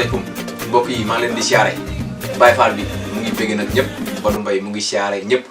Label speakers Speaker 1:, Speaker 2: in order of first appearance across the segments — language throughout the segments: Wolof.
Speaker 1: asalaamaaleykum mbokk yi maa ngi leen di siyaare Baye Fall bi mu ngi bëgg nag ñëpp Badou Mbaye mu ngi siyaare ñëpp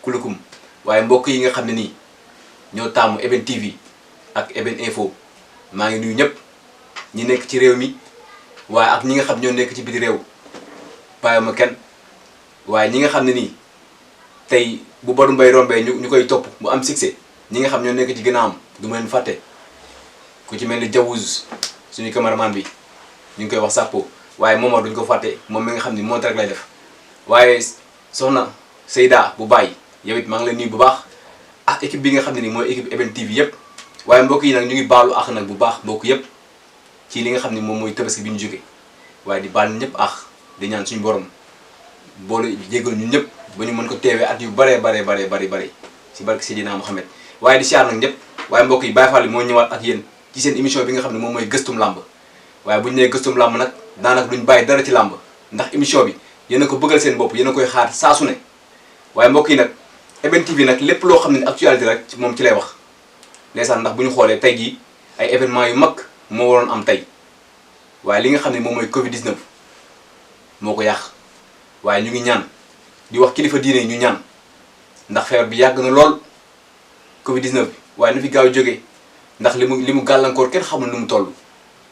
Speaker 1: kulukum waaye mbokk yi nga xam ne nii ñoo taamu Eben TV ak Eben Info maa ngi nuyu ñëpp ñi nekk ci réew mi waaye ak ñi nga xam ñoo nekk ci biti réew bàyyi ma kenn waaye ñi nga xam ne nii tey bu Badou Mbaye rombee ñu koy topp mu am succès ñi nga xam ñoo nekk ci ginnaawam du ma leen fàtte ku ci mel ni Jawuz suñu cameraman bi ñu ngi koy wax Sappo waaye Momar duñ ko fàtte moom mi nga xam ni monté rek lay def waaye soxna Seyda bu bàyyi yow it maa ngi lay nuyu bu baax ak équipe bi nga xam ne ni mooy équipe Eben TV yëpp waaye mbokk yi nag ñu ngi baalu àq nag bu baax mbokk yëpp ci li nga xam ne moom mooy tabaski bi ñu jóge waaye di baal ñëpp àq di ñaan suñu borom boole jégal ñu ñëpp ba ñu mën ko teewee at yu bare si barke Seydina Mohamed waaye di siyaar nag ñëpp waaye mbokk yi Baye Fall moo ñëwaat ak yéen ci seen émission bi nga xam ne moom mooy gëstum làmb waaye bu ñu nee gëstum làmb nag daanaka duñ bàyyi dara ci làmb ndax émission bi yéen a ko bëggal seen bopp yéen a koy xaar saa su ne waaye mbokk yi nag Eben TV nag lépp loo xam ne actualité rek moom ci lay wax ndeysaan ndax bu ñu xoolee tey jii ay événements yu mag moo waroon am tey waaye li nga xam ne moom mooy Covid 19 moo ko yàq waaye ñu ngi ñaan di wax kilifa diine yi ñu ñaan ndax feebar bi yàgg na lool Covid 19 bi waaye na fi gaaw jógee ndax li mu gàllankoor kenn xamul nu mu toll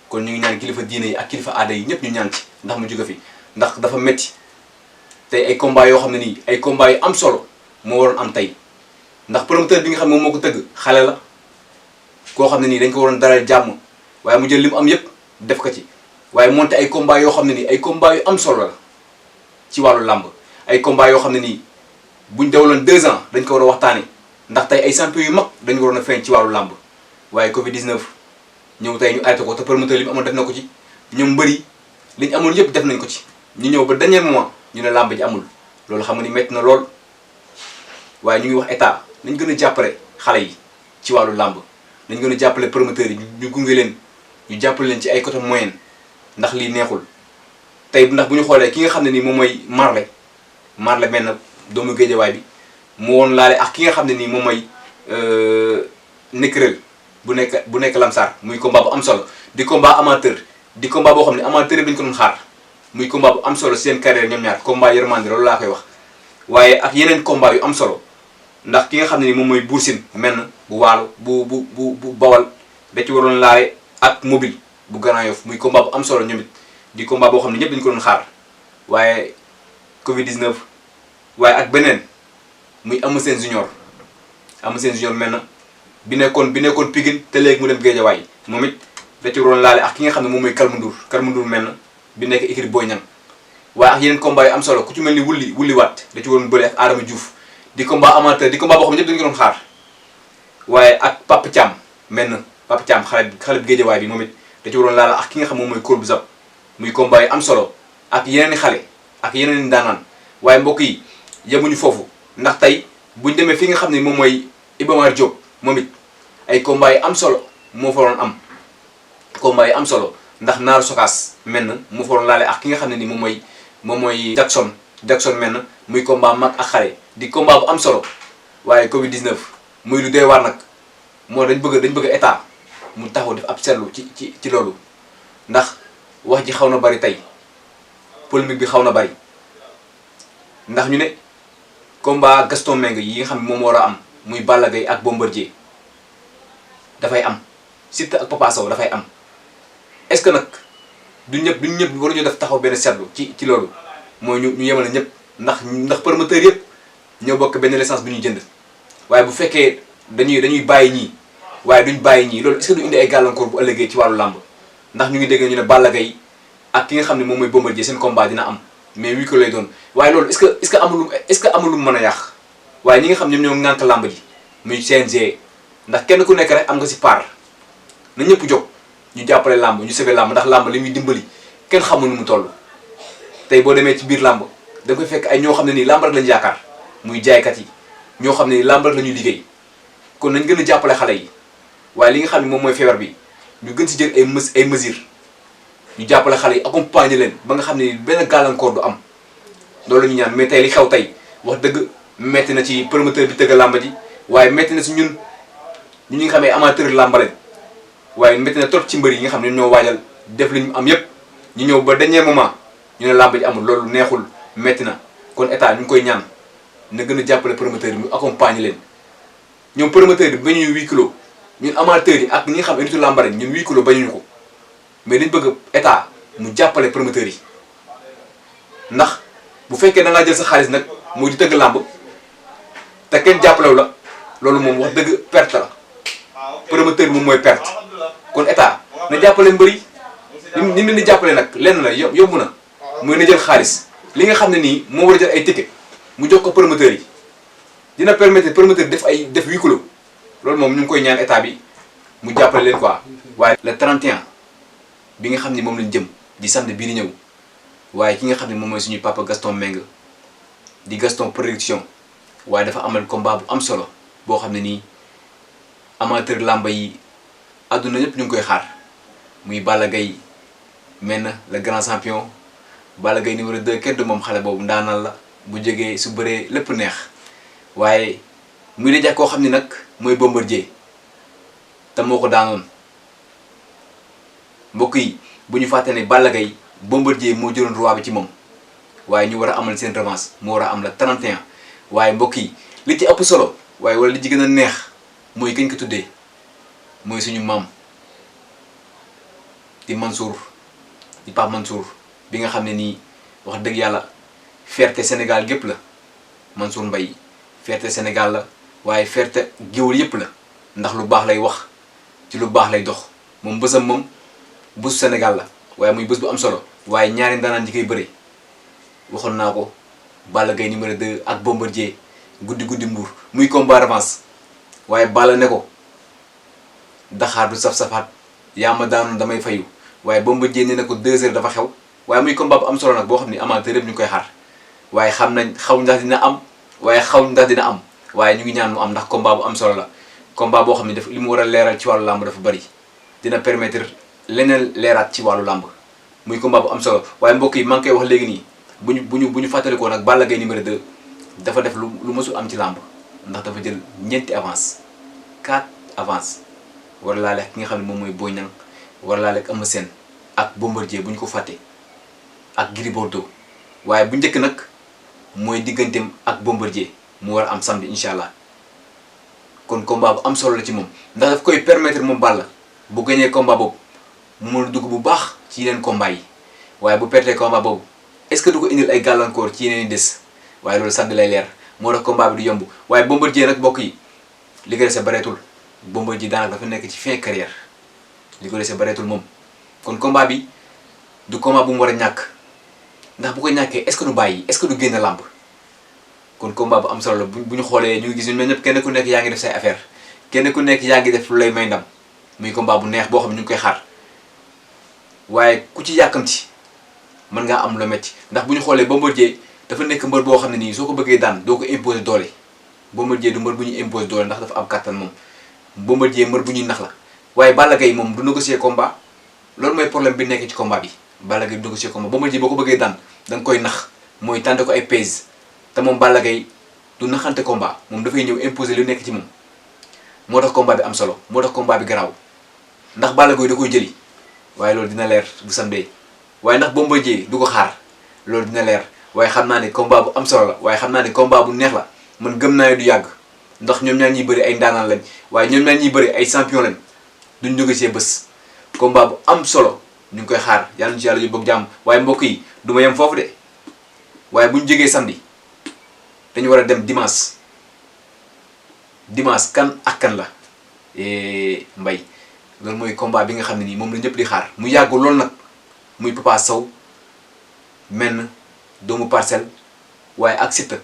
Speaker 1: kon ñu ngi ñaan kilifa diine yi ak kilifa aada yi ñëpp ñu ñaan ci ndax mu jóge fi ndax dafa metti tey ay combat yoo xam ne nii ay combat yu am solo moo waroon am tey ndax promoteur bi nga xam ne moom moo ko tëgg xale la koo xam ne nii dañ ko waroon dalal jàmm waaye mu jël li mu am yëpp def ko ci waaye monté ay combat yoo xam ne nii ay combat yu am solo la ci wàllu làmb ay combat yoo xam ne nii buñ dawaloon 2 ans dañ ko war a waxtaane ndax tey ay champion yu mag dañu waroon a feeñ ci wàllu làmb waaye Covid 19 ñëw tey ñu arrêté ko te promoteur li mu amoon def na ko ci ñoom mbëri li ñu amoon yëpp def nañ ko ci ñu ñëw ba dernier moment ñu ne làmb ji amul loolu xam nga ni métti na lool waaye ñu ngi wax état nañ gën a jàppale xale yi ci wàllu làmb nañ gën a jàppale promoteurs yi ñu gunge leen ñu jàppale leen ci ay côté moyen ndax lii neexul tey ndax bu ñu xoolee ki nga xam ne nii moom mooy Marley benn doomu géejawaay bi mu woon laale ak ki nga xam ne nii moom mooy Nekkrel bu nekk Lamsar muy combat bu am solo di combat amateur di combat boo xam ne amateur dañu ko doon xaar muy combat bu am solo seen carrière ñoom ñaar combat yërmande loolu laa koy wax waaye ak yeneen combat yu am solo ndax ki nga xam ne ni moom mooy Bour Sine menn bu waalo bu bawal da ci waroon laale ak mobile bu Grand Yoff muy combat bu am solo ñoom it di combat boo xam ne ñëpp dañu ko doon xaar waaye Covid 19 waaye ak beneen muy Eumeu Sène Junior mel na bi nekkoon Pikine te léegi mu dem Guédiawaye moom it da ci waroon laale ak ki nga xam ne moom mooy Kalmu Ndour mel na bi nekk écurie Boy Niang waaye ak yeneen combat yu am solo ku ci mel ni wulli waat da ci waroon bëri ak Adama Diouf di combat amateur di combat boo xam ne ñëpp dañu ko doon xaar waaye ak Papa Thiam mel na Papa Thiam xale bi Guédiawaye bi moom it da ci waroon laale ak ki nga xam moom mooy Kool bu Zap muy combat yu am solo ak yeneen i xale ak yeneen i daanaan waaye mbokk yi yemuñu foofu ndax tey buñ demee fi nga xam ne moom mooy Iba Mar Diop moom it ay combat yu am solo moo fa waroon am combat yu am solo ndax Naaru Sokaas mel na moo fa waroon laale ak ki nga xam ne ni moom mooy Jackson mel na muy combat mag ak xale di combat bu am solo waaye Covid 19 muy lu doy waar nag moo dañ bëgg état mu taxaw def ab seetlu ci loolu ndax wax ji xaw na bari tey polémique bi xaw na bari ndax ñu ne combat Gaston Mbengue yi nga xam ne moom war a am muy Balla Gaye ak Bombardier dafay am Siteu ak Papa Sow dafay am est-ce que nag du ñëpp waruñu def taxaw benn seetlu ci loolu mooy ñu yemale ñëpp ndax promoteur yëpp ñoo bokk benn licence bi ñuy jënd waaye bu fekkee dañuy bàyyi ñii waaye duñ bàyyi ñii loolu est-ce que du indi ay gàllankoor bu ëllëgee ci wàllu làmb ndax ñu ngi dégg ñu ne Balla Gaye ak ki nga xam ne moom mooy Bombardier seen combat dina am mais wii ko lay doon waaye loolu est-ce que amul lu mën a yàq waaye ñi nga xam ñoom ñoo ŋànk làmb ji muy CNG ndax kenn ku nekk rek am nga si part na ñëpp jóg ñu jàppale làmb ñu sauver làmb ndax làmb li muy dimbali kenn xamul nu mu toll tey boo demee ci biir làmb da koy fekk ay ñoo xam ne nii làmb rek lañu yaakaar muy jaaykat yi ñoo xam ne nii làmb rek la ñuy liggéey kon nañ gën a jàppale xale yi waaye li nga xam ne moom mooy feebar bi ñu gën si jël ay mesures ñu jàppale xale yi accompagner leen ba nga xam ne benn gàllankoor du am loolu la ñu ñaan mais tey li xew tey wax dëgg metti na ci promoteur bi tëgg làmb ji waaye metti na si ñun ñi nga xam ne amateur làmb lañ waaye métti na trop ci mbër yi nga xam ne ñoo waajal def li ñu am yépp ñu ñëw ba dernier moment ñu ne làmb ji amul loolu neexul metti na kon état ñu ngi koy ñaan na gën a jàppale promoteur yi mu accompagner leen ñoom promoteur yi bañuy 8 kilos ñun amateurs yi ak ñi nga xam ne nitu làmb rek ñun 8 kilos bañuñu ko mais dañ bëgg état mu jàppale promoteurs yi ndax bu fekkee da ngaa jël sa xaalis nag mooy di tëgg làmb te kenn jàppalewu la loolu moom wax dëgg perte la promoteur bi moom mooy perte kon état na jàppale mbëri ni leen di jàppale nag lenn la yomb na mooy na jël xaalis li nga xam ne nii moo war a jël ay ticket mu jox ko promoteurs yi dina permettre promoteur def 8 kilos loolu moom ñu ngi koy ñaan état bi mu jàppale leen quoi. waaye le 31 bi nga xam ne moom lañ jëm di samedi bii di ñëw waaye ki nga xam ne moom mooy suñu papa Gaston Mbengue di Gaston production waaye dafa amal combat bu am solo boo xam ne nii amateur làmba yi àdduna ñëpp ñu ngi koy xaar muy Balla Gaye mel na le grand champion Balla Gaye numéro 2 kenn du moom xale boobu ndaanal la bu jógee su bëree lépp neex waaye muy daje koo xam ne nag mooy Bombardier te moo ko daanoon mbokk yi bu ñu fàtte ne Balla Gaye Bombardier moo jëloon roi bi ci moom waaye ñu war a amal seen revanche moo war a am la 31 waaye mbokk yi li ci ëpp solo waaye wala li ci gën a neex mooy kañ ko tuddee mooy suñu maam di Mansour di Pape Mansour bi nga xam ne nii wax dëgg yàlla fierté Sénégal gépp la Mansour Mbaye fierté Sénégal la waaye fierté géwël yépp la ndax lu baax lay wax ci lu baax lay dox moom bésam moom bésu Sénégal la waaye muy bés bu am solo waaye ñaari ndaanaan ji koy bëre waxoon naa ko Balla Gaye numéro 2 ak Bombardier guddi mbuur muy combat revanche waaye Balla ne ko daxaar du saf-safaat yaa ma daanoon damay fayu waaye Bombardier ne na ko 2 heures dafa xew waaye muy combat bu am solo nag boo xam ne amateur yëpp ñu koy xaar waaye xam nañ xaw ndax dina am waaye xaw ndax dina am waaye ñu ngi ñaan mu am ndax combat bu am solo la combat boo xam ne dafa li mu war a leeral ci wàllu làmb dafa bari dina permettre leneen leeraat ci wàllu làmb muy combat bu am solo waaye mbokk yi maa ngi koy wax léegi nii bu ñu fàttalikoo nag Balla Gaye numéro 2 dafa def lu mësul am ci làmb ndax dafa jël ñeenti avance 4 avance war laa lekk ki nga xam ne moom mooy Boy Niang war laa lekk Eumeu Sène ak Bombardier bu ñu ko fàtte ak Gris Bordeaux waaye bu njëkk nag mooy digganteem ak Bombardier mu war a am samedi incha allah kon combat bu am solo la ci moom ndax daf koy permettre moom Balla bu gañee combat boobu mu mën a dugg bu baax ci yeneen combat yi waaye bu pertee combat boobu est-ce que du ko indil ay gàllankoor ci yeneen i des waaye loolu samedi lay leer moo tax combat bi du yomb waaye Bombardier nag mbokk yi li ko dese bareetul Bombardier daanaka dafa nekk ci fin carrière li ko dese bareetul moom kon combat bi du combat bu mu war a ñàkk ndax bu ko ñàkkee est-ce que du bàyyi est-ce que du génn làmb kon combat bu am solo la bu ñu xoolee ñu ngi gis ñun ñëpp kenn ku nekk yaa ngi def say affaire kenn ku nekk yaa ngi def lu lay may ndam muy combat bu neex boo xam ne ñu ngi koy xaar waaye ku ci yàkkamti mën ngaa am lu metti ndax bu ñu xoolee Bombardier dafa nekk mbër boo xam ne nii soo ko bëggee daan doo ko imposer doole Bombardier du mbër bu ñuy imposer doole ndax dafa am kàttan moom Bombardier mbër bu ñuy nax la waaye Balla Gaye moom du négocier combat loolu mooy problème bi nekk ci combat bi Balla Gaye du négocier combat Bombardier boo ko bëggee daan da nga koy nax mooy tànte ko ay pèse te moom Balla Gaye du naxante combat moom dafay ñëw imposer lu nekk ci moom moo tax combat bi am solo moo tax combat bi garaaw ndax Balla Gaye da koy jëli waaye loolu dina leer bu samedi waaye ndax Bombardier du ko xaar loolu dina leer waaye xam naa ne combat bu am solo la waaye xam naa ne combat bu neex la man gëm naa ne du yàgg ndax ñoom ñaar ñuy bëri ay ndaanaan lañ waaye ñoom ñaar ñuy bëri ay champion lañ duñ négocier bés combat bu am solo ñu ngi koy xaar yàlla ñu ci yàlla yu bëgg jàmm waaye mbokk yi du ma yem foofu de waaye bu ñu jógee samedi dañu war a dem dimanche kan ak kan la mbay loolu mooy combat bi nga xam ne nii moom la ñëpp di xaar mu yàgg loolu nag muy Papa Sow menn doomu Parcelles waaye ak Siteu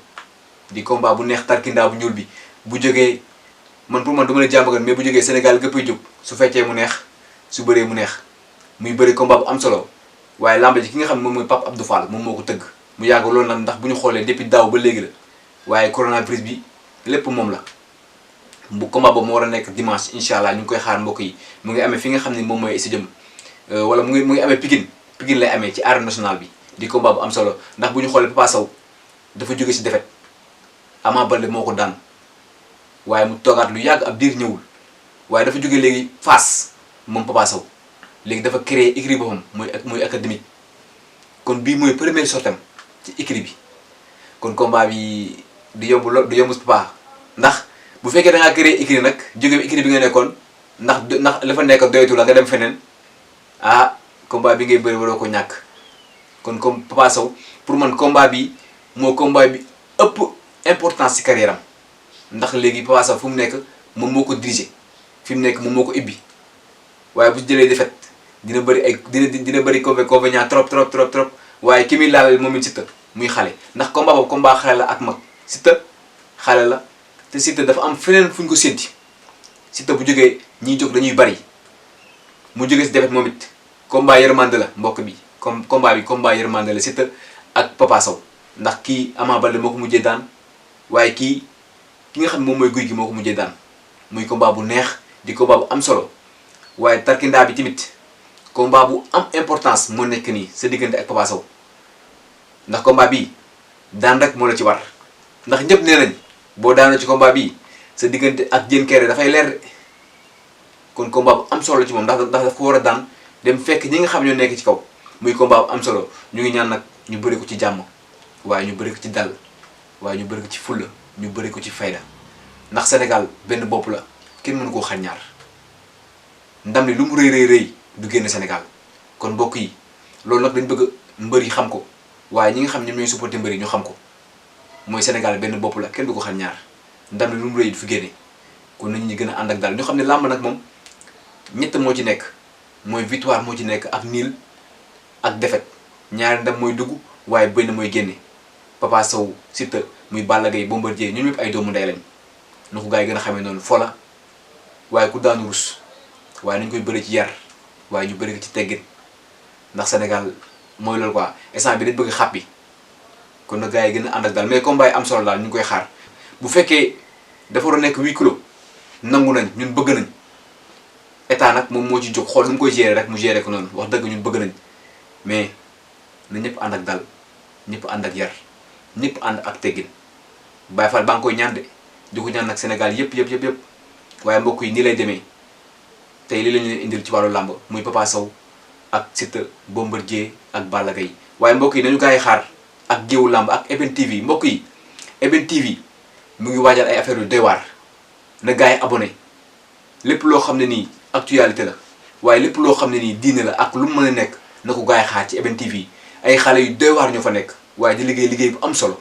Speaker 1: di combat bu neex tarkindaa bu ñuul bi bu jógee man pour man du ma la jàmbagan mais bu jógee Sénégal gëpp ay jóg su fekkee mu neex su bëree mu neex muy bëri combat bu am solo waaye làmb ji ki nga xam ne moom mooy Pape Abdou Fall moom moo ko tëgg mu yàgg loolu nag ndax bu ñu xoolee depuis daaw ba léegi la waaye coronavirus bi lépp moom la bu combat boobu moo war a nekk dimanche incha allah ñu ngi koy xaar mbokk yi mu ngi amee fi nga xam ne moom mooy stadium wala mu ngi amee Pikine lay amee ci arène nationale bi di combat bu am solo ndax bu ñu xoolee Papa Sow dafa jóge ci défaite Ama Baldé moo ko daan waaye mu toogaat lu yàgg ab diir ñëwul waaye dafa jóge léegi Fass moom Papa Sow léegi dafa créer écurie boppam mooy académique kon bii mooy première sortem ci écurie bi kon combat bi du yomb du yomb Papa ndax bu fekkee da ngaa créé écurie nag jóge écurie bi nga nekkoon ndax la fa nekk doyatu la nga dem feneen combat bi ngay bëri waroo ko ñàkk kon comme Papa Sow pour man combat bi combat bi ëpp importance ci carrière am ndax léegi Papa Sow fu mu nekk moom moo ko diriger fi mu nekk moom moo ko ibbi waaye bu jëlee défaite dina bëri ay dina bëri convénient trop waaye ki muy laal moom it Siteu muy xale ndax combat boobu combat xale la ak mag Siteu xale la te Siteu dafa am feneen fu ñu ko sénti Siteu bu jógee ñiy jóg dañuy bari mu jógee si défaite moom it combat yërmande la mbokk bi comme combat bi combat yërmande la Siteu ak Papa Sow ndax kii Ama Baldé moo ko mujjee daan waaye ki nga xam ne moom mooy Gouye Gui moo ko mujjee daan muy combat bu neex di combat bu am solo waaye tarkindaa bi tamit combat bu am importance moo nekk nii sa diggante ak Papa Sow ndax combat bii daan rek moo la ci war ndax ñëpp nee nañ boo daanoo ci combat bii sa diggante ak Diène Kairé dafay leer kon combat bu am solo ci moom ndax daf ko war a daan dem fekk ñi nga xam ñoo nekk ci kaw muy combat bu am solo ñu ngi ñaan nag ñu bëri ko ci jàmm waaye ñu bëri ko ci dal waaye ñu bëri ko ci fulla ñu bëri ko ci fayda ndax Sénégal benn bopp la kenn mënu koo xañ ñaar ndam li lu mu rëy du génn Sénégal kon mbokk yi loolu nag dañ bëgg mbër yi xam ko waaye ñi nga xam ñoom ñooy supporté mbër yi ñu xam ko mooy Sénégal benn bopp la kenn du ko xañ ñaar ndam li lu mu rëy du fi génne kon nañu ñu gën a ànd ak daal ñu xam ne làmb nag moom ñett moo ci nekk mooy victoire moo ci nekk ak niil ak défaite ñaari ndam mooy dugg waaye benn mooy génne Papa Sow Siteu muy Balla Gaye Bombardier ñun ñëpp ay doomu ndey lañ nu ko gaa yi gën a xamee noonu fola waaye ku daanu rus waaye nañ koy bëri ci yar waaye ñu bëri ko ci teggin ndax Sénégal mooy loolu quoi instant bi dañ bëgg xàppi kon nag gaa yi gën a ànd ak daal mais combat yi am solo daal ñu ngi koy xaar bu fekkee dafa war a nekk 8 kilos nangu nañ ñun bëgg nañ état nag moom moo ci jóg xool nu mu koy gérer rek mu gérer ko noonu wax dëgg ñun bëgg nañ mais na ñëpp ànd ak dal ñëpp ànd ak yar ñëpp ànd ak teggin Baye Fall baa ngi koy ñaan de di ko ñaan nag Sénégal yëpp waaye mbokk yi nii lay demee tey li lañu leen indil ci wàllu làmb muy Papa Sow ak Siteu Bombardier ak Balla Gaye waaye mbokk yi nañu gaa yi xaar ak géewu làmb ak Eben TV mbokk yi Eben TV mu ngi waajal ay affaire yu doy waar na gaa yi abonné lépp loo xam ne nii actualité la waaye lépp loo xam ne nii diine la ak lu mu mën a nekk na ko gaa yi xaar ci Eben TV ay xale yu doy waar ñoo fa nekk waaye di liggéey bu am solo.